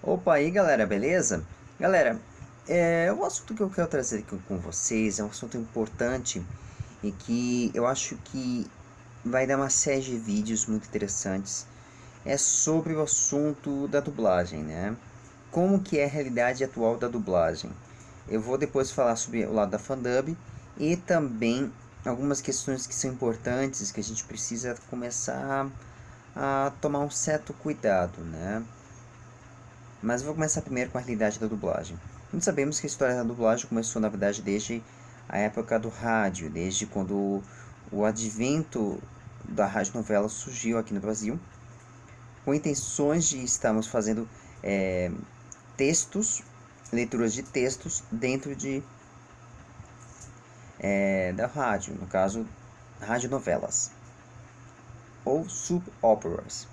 Opa aí galera, beleza? Galera, o assunto que eu quero trazer aqui com vocês é um assunto importante e que eu acho que vai dar uma série de vídeos muito interessantes. É sobre o assunto da dublagem, né? Como que é a realidade atual da dublagem. Eu vou depois falar sobre o lado da fandub e também algumas questões que são importantes que a gente precisa começar a tomar um certo cuidado, né? Mas vou começar primeiro com a realidade da dublagem. Nós sabemos que a história da dublagem começou, na verdade, desde a época do rádio, desde quando o advento da radionovela surgiu aqui no Brasil, com intenções de estarmos fazendo é, textos, leituras de textos dentro da rádio, no caso, radionovelas ou soap operas.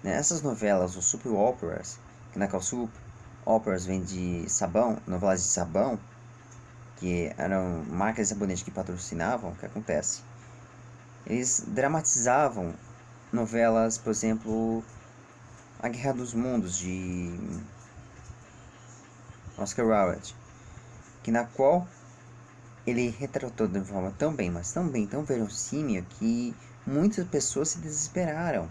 Essas novelas, ou soap operas, que na qual soap operas vem de sabão, novelas de sabão, que eram marcas de sabonete que patrocinavam, o que acontece? Eles dramatizavam novelas, por exemplo, A Guerra dos Mundos, de Oscar Wilde, que na qual ele retratou de uma forma tão bem, mas tão bem, tão verossímil, que muitas pessoas se desesperaram.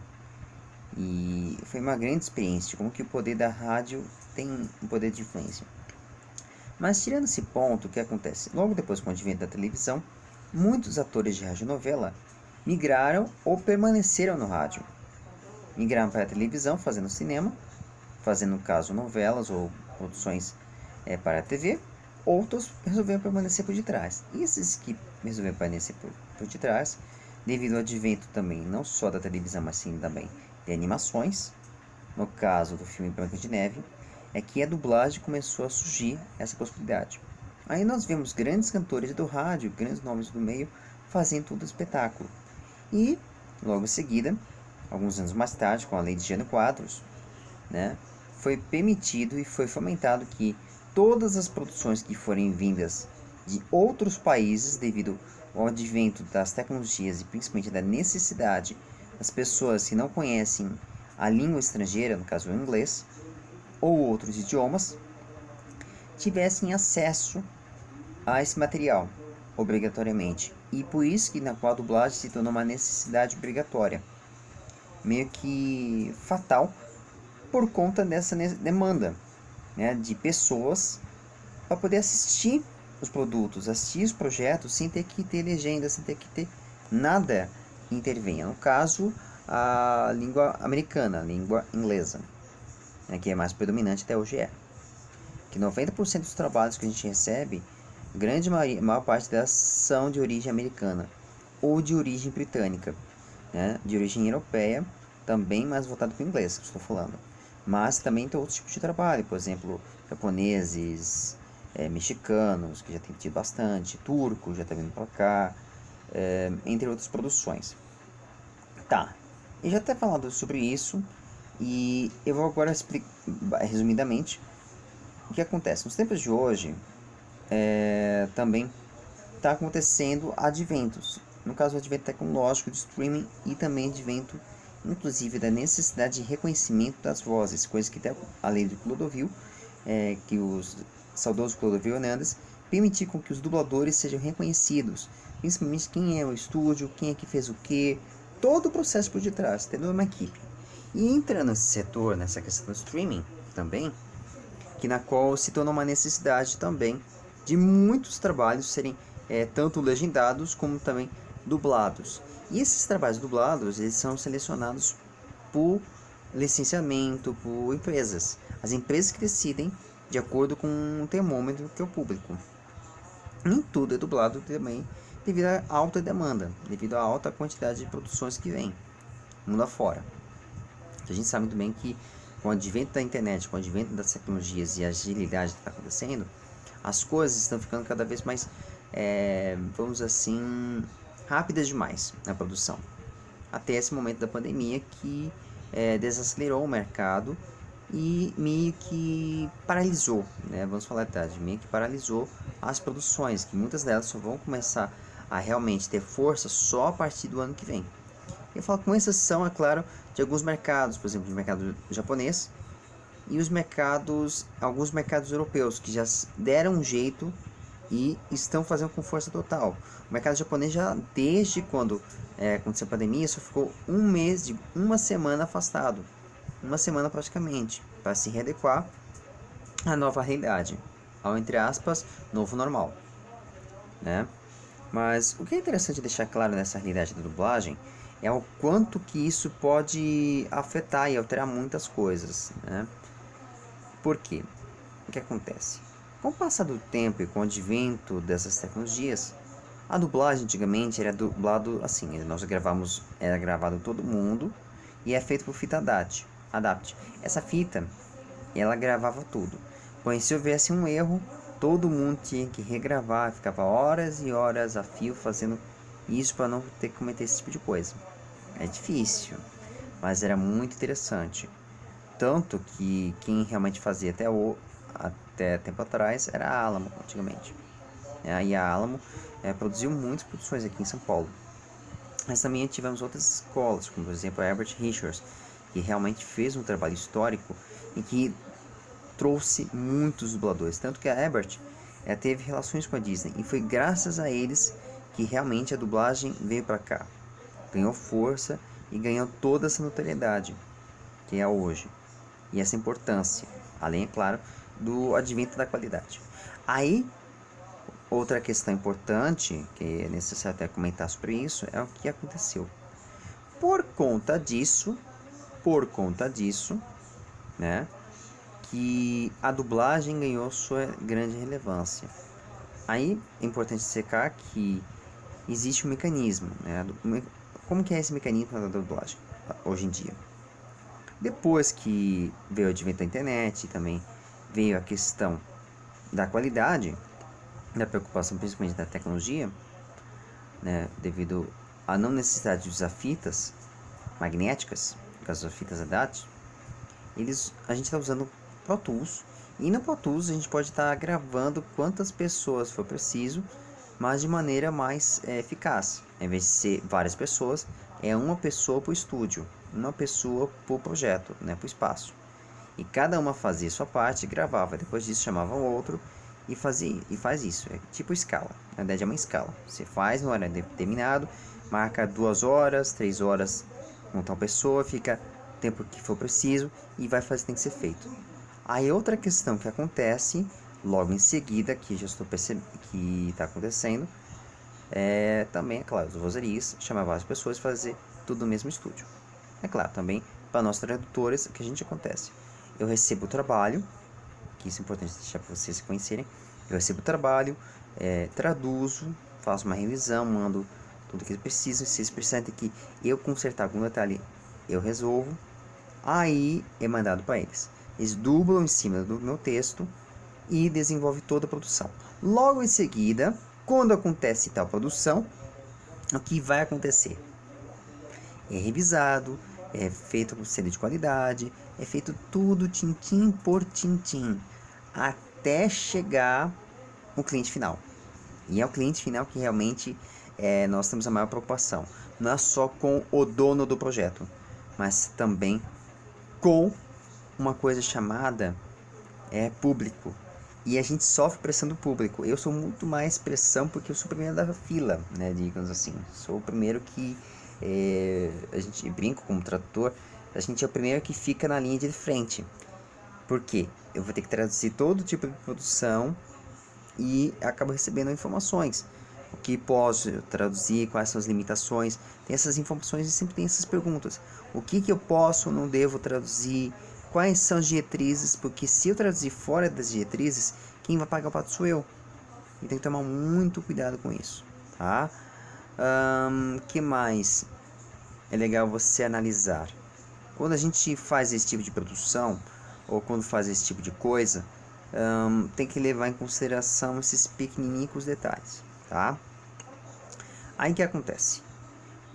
E foi uma grande experiência de como que o poder da rádio tem um poder de influência. Mas tirando esse ponto, o que acontece? Logo depois com o advento da televisão, muitos atores de radionovela migraram ou permaneceram no rádio. Migraram para a televisão, fazendo cinema, fazendo, no caso, novelas ou produções para a TV. Outros resolveram permanecer por detrás. E esses que resolveram permanecer por detrás, devido ao advento também, não só da televisão, mas sim também de animações, no caso do filme Branca de Neve, é que a dublagem começou a surgir essa possibilidade. Aí nós vemos grandes cantores do rádio, grandes nomes do meio, fazendo todo o espetáculo. E, logo em seguida, alguns anos mais tarde, com a lei de Jânio Quadros, né, foi permitido e foi fomentado que todas as produções que forem vindas de outros países, devido ao advento das tecnologias e principalmente da necessidade das pessoas que não conhecem a língua estrangeira, no caso o inglês, ou outros idiomas, tivessem acesso a esse material, obrigatoriamente. E por isso que na qual a dublagem se tornou uma necessidade obrigatória, meio que fatal, por conta dessa demanda, né, de pessoas para poder assistir os produtos, assistir os projetos sem ter que ter legenda, sem ter que ter nada que intervenha. No caso, a língua americana, a língua inglesa, né, que é mais predominante até hoje que 90% dos trabalhos que a gente recebe, grande maior parte delas são de origem americana ou de origem britânica, né, de origem europeia, também mais voltado para o inglês, que estou falando. Mas também tem outros tipos de trabalho, por exemplo, japoneses, mexicanos, que já tem tido bastante, turcos já está vindo para cá, entre outras produções. Tá, eu já até falado sobre isso e eu vou agora explicar resumidamente o que acontece. Nos tempos de hoje, também está acontecendo adventos. No caso, o advento tecnológico de streaming e também advento, inclusive, da necessidade de reconhecimento das vozes, coisa que até a lei do Clodovil, que o saudoso Clodovil Hernandes, permitir com que os dubladores sejam reconhecidos, principalmente quem é o estúdio, quem é que fez o que, todo o processo por detrás, tendo uma equipe. E entrando nesse setor, nessa questão do streaming também, que na qual se tornou uma necessidade também de muitos trabalhos serem tanto legendados como também dublados. E esses trabalhos dublados, eles são selecionados por licenciamento, por empresas. As empresas que decidem de acordo com o termômetro que é o público. Nem tudo é dublado também devido à alta demanda, devido à alta quantidade de produções que vem mundo afora. A gente sabe muito bem que com o advento da internet, com o advento das tecnologias e a agilidade que está acontecendo, as coisas estão ficando cada vez mais, vamos assim, rápidas demais na produção. Até esse momento da pandemia que desacelerou o mercado e meio que paralisou, né? Vamos falar a verdade, meio que paralisou as produções, que muitas delas só vão começar a realmente ter força só a partir do ano que vem. Eu falo com exceção, é claro, de alguns mercados, por exemplo, o mercado japonês, e alguns mercados europeus que já deram um jeito e estão fazendo com força total. O mercado japonês já, desde quando aconteceu a pandemia, só ficou uma semana afastado. Uma semana praticamente, para se readequar à nova realidade. Ao, entre aspas, novo normal. Né? Mas o que é interessante deixar claro nessa realidade da dublagem é o quanto que isso pode afetar e alterar muitas coisas. Né? Por quê? O que acontece? Com o passar do tempo e com o advento dessas tecnologias, a dublagem antigamente era dublado assim, era gravado todo mundo e é feito por fita adapt. Essa fita, ela gravava tudo. Porém, se houvesse um erro, todo mundo tinha que regravar, ficava horas e horas a fio fazendo isso para não ter que cometer esse tipo de coisa. É difícil, mas era muito interessante. Tanto que quem realmente fazia até tempo atrás era a Alamo, antigamente. E a Alamo produziu muitas produções aqui em São Paulo. Mas também tivemos outras escolas, como por exemplo a Herbert Richards, que realmente fez um trabalho histórico e que trouxe muitos dubladores. Tanto que a Herbert teve relações com a Disney e foi graças a eles que realmente a dublagem veio para cá. Ganhou força e ganhou toda essa notoriedade que é hoje. E essa importância, além, é claro, do advento da qualidade. Aí, outra questão importante, que é necessário até comentar sobre isso, é o que aconteceu. Por conta disso, né, que a dublagem ganhou sua grande relevância. Aí, é importante destacar que existe um mecanismo, né, como que é esse mecanismo da dublagem hoje em dia? Depois que veio o advento da internet e também veio a questão da qualidade, da preocupação principalmente da tecnologia, né, devido à não necessidade de usar fitas magnéticas, no caso das fitas ADAT, a gente está usando Pro Tools, e no Pro Tools a gente pode estar gravando quantas pessoas for preciso, mas de maneira mais eficaz. Em vez de ser várias pessoas, é uma pessoa por estúdio, uma pessoa por projeto, né, por espaço. E cada uma fazia sua parte, gravava, depois disso chamava o outro e faz isso. É tipo escala, na verdade é uma escala. Você faz no horário determinado, marca 2 horas, 3 horas com tal pessoa, fica o tempo que for preciso e vai fazer o que tem que ser feito. Aí outra questão que acontece logo em seguida, que já estou percebendo que está acontecendo, também, é claro, os vozerias chamar várias pessoas e fazer tudo no mesmo estúdio. É claro, também para nós tradutores, o que a gente acontece? Eu recebo o trabalho, que isso é importante deixar para vocês conhecerem. Eu recebo o trabalho, traduzo, faço uma revisão, mando tudo que eles precisam. Se eles precisarem que eu consertar algum detalhe, eu resolvo. Aí é mandado para eles. Eles dublam em cima do meu texto e desenvolvem toda a produção. Logo em seguida, quando acontece tal produção, o que vai acontecer? É revisado, é feito com selo de qualidade, é feito tudo tintim por tintim, até chegar o cliente final. E é o cliente final que realmente nós temos a maior preocupação. Não é só com o dono do projeto, mas também com uma coisa chamada público. E a gente sofre pressão do público. Eu sou muito mais pressão porque eu sou o primeiro da fila, né, digamos assim. Sou o primeiro que a gente brinca como tradutor, a gente é o primeiro que fica na linha de frente. Por quê? Eu vou ter que traduzir todo tipo de produção e acabo recebendo informações. O que posso traduzir, quais são as limitações, tem essas informações e sempre tem essas perguntas. O que eu posso ou não devo traduzir? Quais são as diretrizes? Porque se eu traduzir fora das diretrizes, quem vai pagar o pato sou eu. E tem que tomar muito cuidado com isso, tá? Que mais é legal você analisar? Quando a gente faz esse tipo de produção, ou quando faz esse tipo de coisa, tem que levar em consideração esses pequenininhos detalhes, tá? Aí o que acontece?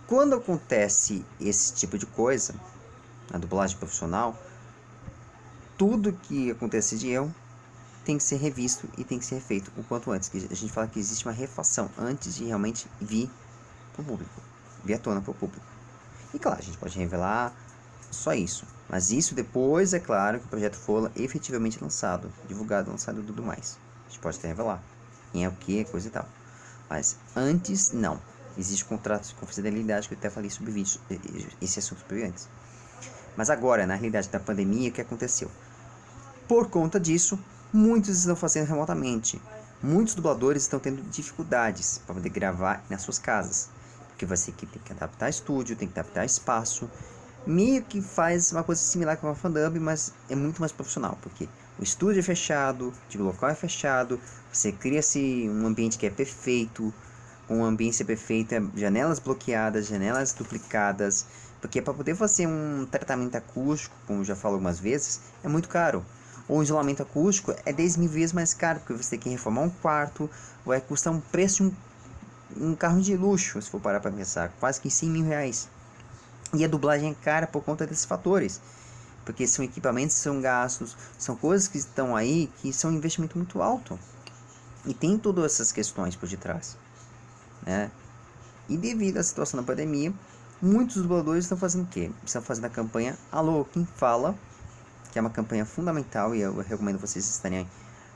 Quando acontece esse tipo de coisa, na dublagem profissional, tudo que acontece de erro tem que ser revisto e tem que ser refeito o quanto antes. A gente fala que existe uma refação antes de realmente vir para o público, vir à tona para o público. E claro, a gente pode revelar só isso. Mas isso depois, é claro, que o projeto for efetivamente lançado, divulgado, lançado e tudo mais. A gente pode até revelar quem é o que, coisa e tal. Mas antes, não. Existe contrato de confidencialidade, que eu até falei sobre esse assunto sobre antes. Mas agora, na realidade da pandemia, o que aconteceu? Por conta disso, muitos estão fazendo remotamente. Muitos dubladores estão tendo dificuldades para poder gravar nas suas casas. Porque você tem que adaptar estúdio, tem que adaptar espaço. Meio que faz uma coisa similar com a Fandub, mas é muito mais profissional. Porque o estúdio é fechado, o local é fechado, você cria-se um ambiente que é perfeito, com uma ambiência perfeita, janelas bloqueadas, janelas duplicadas. Porque para poder fazer um tratamento acústico, como eu já falo algumas vezes, é muito caro. O isolamento acústico é 10 mil vezes mais caro, porque você tem que reformar um quarto, vai custar um preço de um carro de luxo, se for parar para pensar, quase que 100 mil reais. E a dublagem é cara por conta desses fatores, porque são equipamentos que são gastos, são coisas que estão aí que são um investimento muito alto. E tem todas essas questões por detrás, né? E devido à situação da pandemia, muitos dubladores estão fazendo o quê? Estão fazendo a campanha Alô, quem fala? Que é uma campanha fundamental e eu recomendo vocês estarem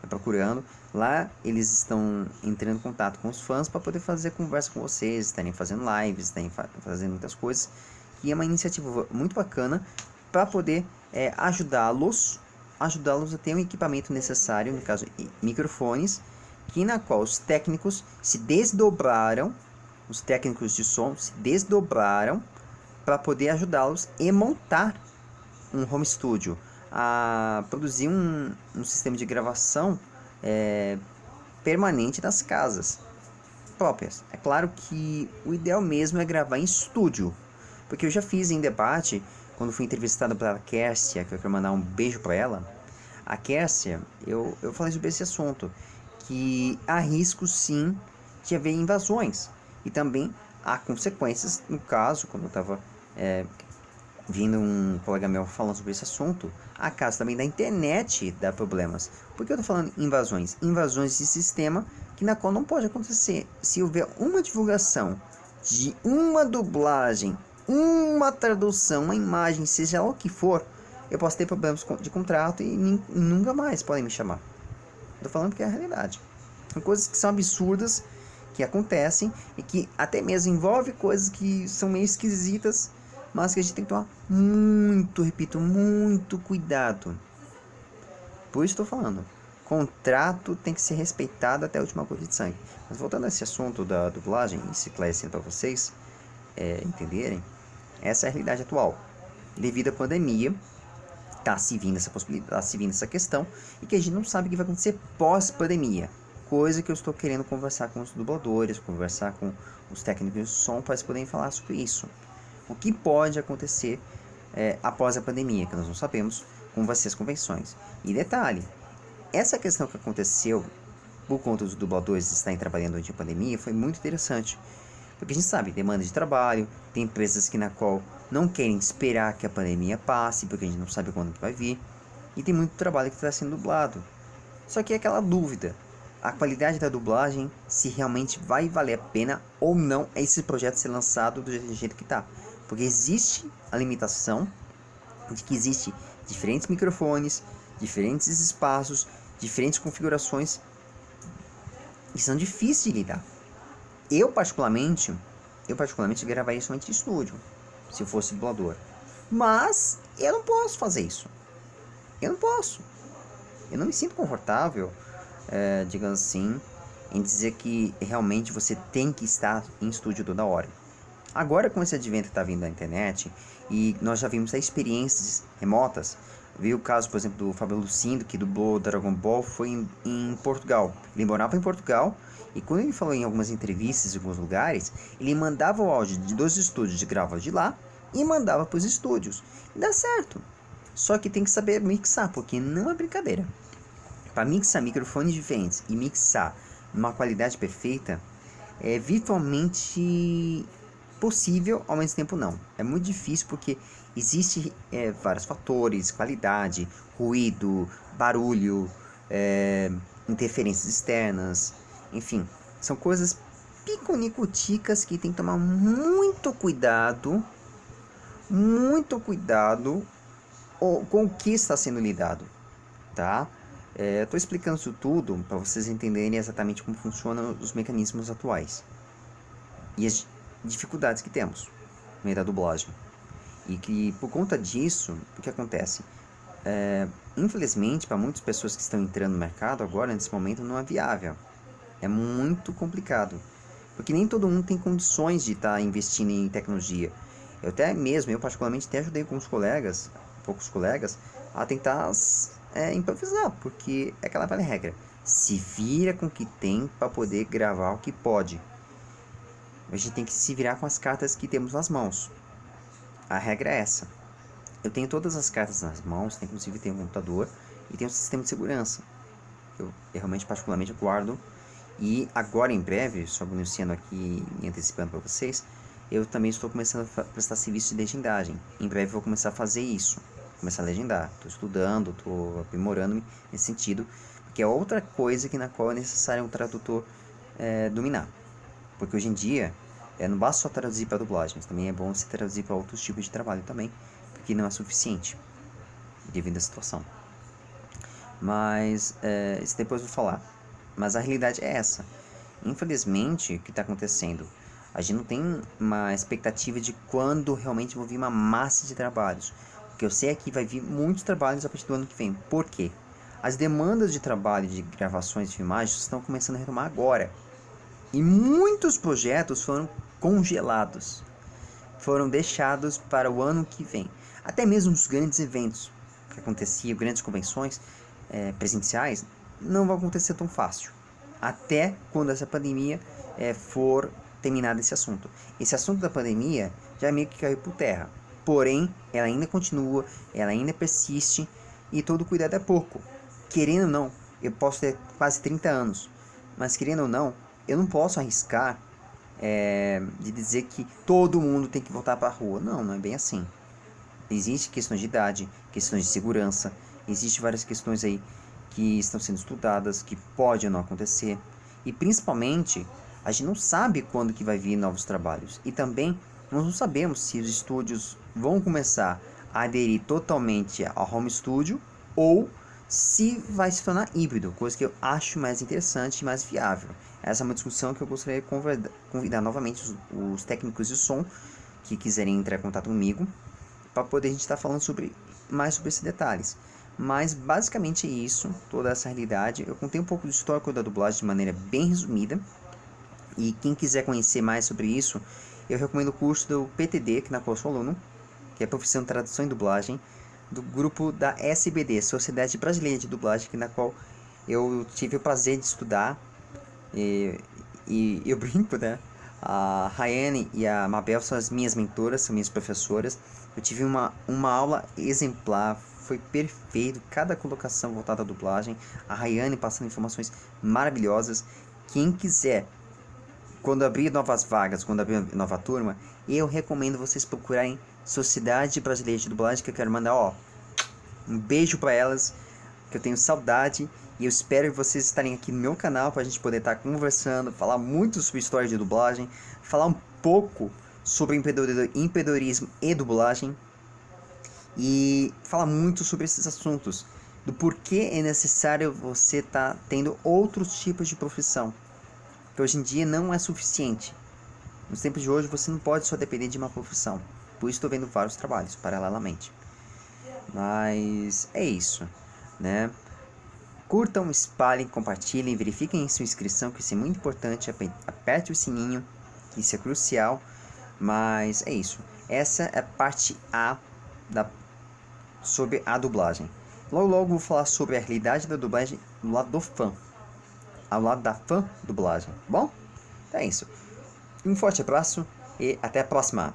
procurando. Lá eles estão entrando em contato com os fãs para poder fazer conversa com vocês, estarem fazendo lives, estarem fazendo muitas coisas. E é uma iniciativa muito bacana para poder ajudá-los a ter um equipamento necessário, no caso microfones, que na qual os técnicos se desdobraram, os técnicos de som se desdobraram para poder ajudá-los e montar um home studio, a produzir um sistema de gravação permanente das casas próprias. É claro que o ideal mesmo é gravar em estúdio, porque eu já fiz em debate, quando fui entrevistado pela Kércia, que eu quero mandar um beijo para ela. A Kércia, eu falei sobre esse assunto, que há risco sim de haver invasões, e também há consequências, no caso, quando eu estava vindo um colega meu falando sobre esse assunto, a caso também da internet dá problemas. Por que eu tô falando invasões? Invasões de sistema que na qual não pode acontecer. Se houver uma divulgação de uma dublagem, uma tradução, uma imagem, seja lá o que for, eu posso ter problemas de contrato e nunca mais podem me chamar. Tô falando que é a realidade. São coisas que são absurdas, que acontecem e que até mesmo envolve coisas que são meio esquisitas, mas que a gente tem que tomar muito, repito, muito cuidado. Por isso estou falando, contrato tem que ser respeitado até a última gota de sangue. Mas voltando a esse assunto da dublagem, e esclarecendo para vocês entenderem, essa é a realidade atual. Devido à pandemia, está se vindo essa possibilidade, está se vindo essa questão, e que a gente não sabe o que vai acontecer pós-pandemia. Coisa que eu estou querendo conversar com os dubladores, conversar com os técnicos de som, para eles poderem falar sobre isso. O que pode acontecer após a pandemia, que nós não sabemos como vai ser as convenções. E detalhe, essa questão que aconteceu por conta dos dubladores estarem trabalhando durante a pandemia foi muito interessante. Porque a gente sabe, demanda de trabalho, tem empresas que na qual não querem esperar que a pandemia passe, porque a gente não sabe quando que vai vir. E tem muito trabalho que está sendo dublado. Só que é aquela dúvida, a qualidade da dublagem, se realmente vai valer a pena ou não esse projeto ser lançado do jeito que está. Porque existe a limitação de que existe diferentes microfones, diferentes espaços, diferentes configurações que são difíceis de lidar. Eu particularmente gravaria somente em estúdio, se eu fosse dublador. Mas eu não posso fazer isso. Eu não posso. Eu não me sinto confortável, digamos assim, em dizer que realmente você tem que estar em estúdio toda hora. Agora, com esse advento que está vindo da internet, e nós já vimos experiências remotas, viu o caso, por exemplo, do Fábio Lucindo, que dublou Dragon Ball, foi em Portugal. Ele morava em Portugal, e quando ele falou em algumas entrevistas em alguns lugares, ele mandava o áudio dos estúdios de grava de lá, e mandava para os estúdios. E dá certo. Só que tem que saber mixar, porque não é brincadeira. Para mixar microfones diferentes e mixar numa qualidade perfeita, é virtualmente possível, ao mesmo tempo não. É muito difícil porque existe vários fatores, qualidade, ruído, barulho, interferências externas, enfim, são coisas piconicuticas que tem que tomar muito cuidado muito cuidado com o que está sendo lidado, tá? Estou explicando isso tudo para vocês entenderem exatamente como funcionam os mecanismos atuais e as dificuldades que temos no meio da dublagem. E que por conta disso, o que acontece? Infelizmente, para muitas pessoas que estão entrando no mercado agora, nesse momento, não é viável. É muito complicado. Porque nem todo mundo tem condições de estar investindo em tecnologia. Eu particularmente, até ajudei alguns colegas, poucos colegas, a tentar improvisar, porque é aquela velha regra. Se vira com o que tem para poder gravar o que pode. A gente tem que se virar com as cartas que temos nas mãos. A regra é essa. Eu tenho todas as cartas nas mãos, inclusive tenho um computador e tenho um sistema de segurança. Eu realmente particularmente guardo. E agora em breve, só anunciando aqui e antecipando para vocês, eu também estou começando a prestar serviço de legendagem. Em breve eu vou começar a fazer isso, começar a legendar. Estou estudando, estou aprimorando-me nesse sentido, porque é outra coisa na qual é necessário um tradutor dominar. Porque hoje em dia, não basta só traduzir para dublagem, mas também é bom se traduzir para outros tipos de trabalho também, porque não é suficiente devido à situação. Mas isso depois eu vou falar. Mas a realidade é essa. Infelizmente, o que está acontecendo? A gente não tem uma expectativa de quando realmente vai vir uma massa de trabalhos. O que eu sei é que vai vir muitos trabalhos a partir do ano que vem. Por quê? As demandas de trabalho de gravações de filmagens estão começando a retomar agora. E muitos projetos foram congelados. Foram deixados para o ano que vem. Até mesmo os grandes eventos que aconteciam, grandes convenções presenciais, não vão acontecer tão fácil. Até quando essa pandemia for terminado esse assunto. Esse assunto da pandemia já meio que caiu por terra. Porém, ela ainda continua, ela ainda persiste e todo cuidado é pouco. Querendo ou não, eu posso ter quase 30 anos, mas querendo ou não, eu não posso arriscar de dizer que todo mundo tem que voltar para a rua. Não, não é bem assim. Existem questões de idade, questões de segurança, existem várias questões aí que estão sendo estudadas, que pode ou não acontecer. E principalmente, a gente não sabe quando que vai vir novos trabalhos. E também, nós não sabemos se os estúdios vão começar a aderir totalmente ao home studio ou se vai se tornar híbrido, coisa que eu acho mais interessante e mais viável. Essa é uma discussão que eu gostaria de convidar novamente os técnicos de som que quiserem entrar em contato comigo, para poder a gente estar falando mais sobre esses detalhes. Mas basicamente é isso, toda essa realidade. Eu contei um pouco do histórico da dublagem de maneira bem resumida. E quem quiser conhecer mais sobre isso, eu recomendo o curso do PTD, na qual eu sou aluno, que é Profissão de Tradução e Dublagem, do grupo da SBD, Sociedade Brasileira de Dublagem, na qual eu tive o prazer de estudar. E eu brinco, né? A Rayane e a Mabel são as minhas mentoras, são minhas professoras. Eu tive uma aula exemplar, foi perfeito, cada colocação voltada à dublagem. A Rayane passando informações maravilhosas. Quem quiser, quando abrir novas vagas, quando abrir nova turma, eu recomendo vocês procurarem Sociedade Brasileira de Dublagem, que eu quero mandar um beijo para elas, que eu tenho saudade. E eu espero que vocês estarem aqui no meu canal para a gente poder estar conversando, falar muito sobre história de dublagem, falar um pouco sobre empreendedorismo e dublagem e falar muito sobre esses assuntos, do porquê é necessário você estar tendo outros tipos de profissão, que hoje em dia não é suficiente. Nos tempos de hoje você não pode só depender de uma profissão, por isso estou vendo vários trabalhos paralelamente. Mas é isso, né? Curtam, espalhem, compartilhem, verifiquem sua inscrição, que isso é muito importante. Aperte o sininho, que isso é crucial. Mas é isso. Essa é a parte A sobre a dublagem. Logo logo vou falar sobre a realidade da dublagem do lado do fã, ao lado da fã dublagem. Bom, então é isso. Um forte abraço e até a próxima.